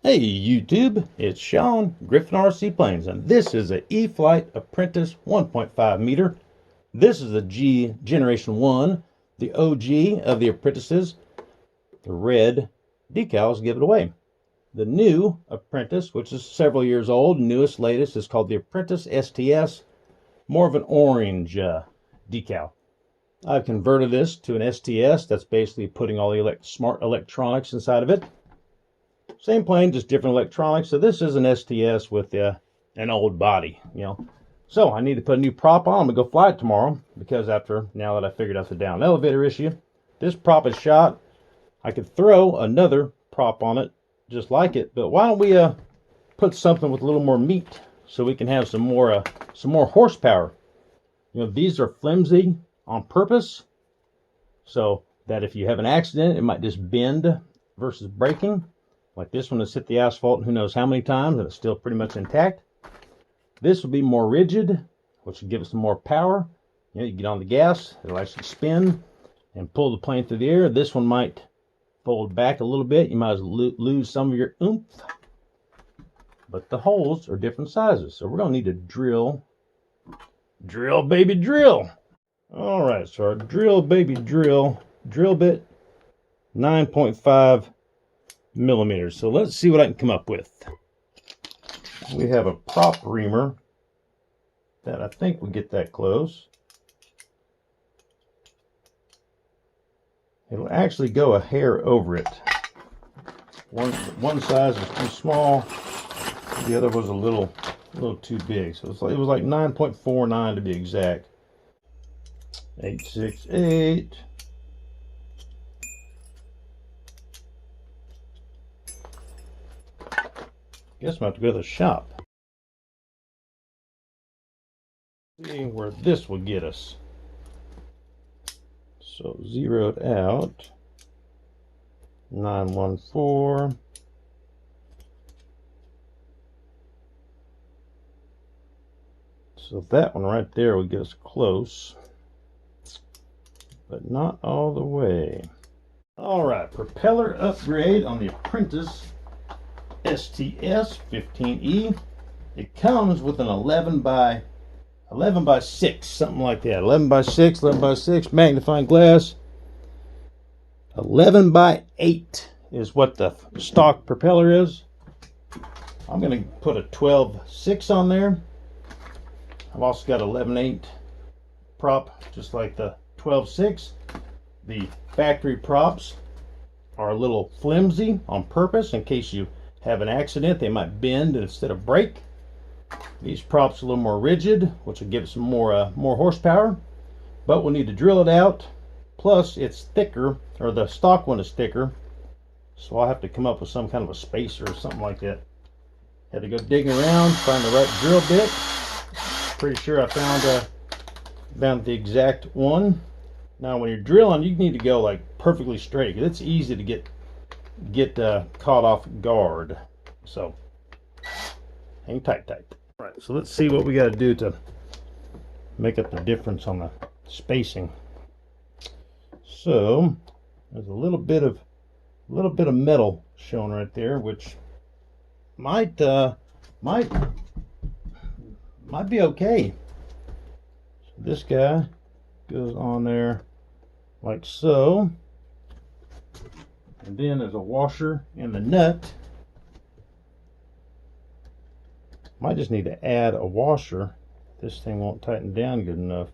Hey YouTube, it's Sean, Griffin RC Planes, and this is a E-flite Apprentice 1.5 meter. This is a G Generation 1, the OG of the Apprentices. The red decals give it away. The new Apprentice, which is several years old, newest, latest, is called the Apprentice STS, more of an orange decal. I've converted this to an STS. That's basically putting all the smart electronics inside of it. Same plane, just different electronics. So this is an STS with an old body, So I need to put a new prop on. I'm going to go fly it tomorrow because now that I figured out the down elevator issue, this prop is shot. I could throw another prop on it just like it, but why don't we put something with a little more meat so we can have some more horsepower. These are flimsy on purpose so that if you have an accident, it might just bend versus breaking. Like this one has hit the asphalt who knows how many times and it's still pretty much intact. This will be more rigid, which will give it some more power. You get on the gas, it'll actually spin and pull the plane through the air. This one might fold back a little bit. You might lose some of your oomph. But the holes are different sizes. So we're going to need to drill, baby, drill. All right, so our drill bit, 9.5 millimeters. So let's see what I can come up with. We have a prop reamer that I think will get that close. It'll actually go a hair over it. One size is too small, the other was a little too big. So it was like 9.49 to be exact. 868. Guess I'm going to have to go to the shop. See where this will get us. So zeroed out 914. So that one right there will get us close, but not all the way. All right, propeller upgrade on the Apprentice STS 15E. It comes with an 11 by 6, something like that. 11 by 6, 11 by 6 magnifying glass. 11 by 8 is what the stock propeller is. I'm going to put a 12.6 on there. I've also got 11.8 prop, just like the 12.6. The factory props are a little flimsy on purpose in case you have an accident. They might bend instead of break. These props are a little more rigid, which will give it some more horsepower, but we'll need to drill it out. Plus it's thicker, or the stock one is thicker, so I'll have to come up with some kind of a spacer or something like that. Had to go digging around, find the right drill bit. Pretty sure I found the exact one. Now when you're drilling, you need to go like perfectly straight. It's easy to get caught off guard. So hang tight. All right, so let's see what we got to do to make up the difference on the spacing. So there's a little bit of metal shown right there, which might be okay. So this guy goes on there like so, and then there's a washer and the nut. Might just need to add a washer. This thing won't tighten down good enough.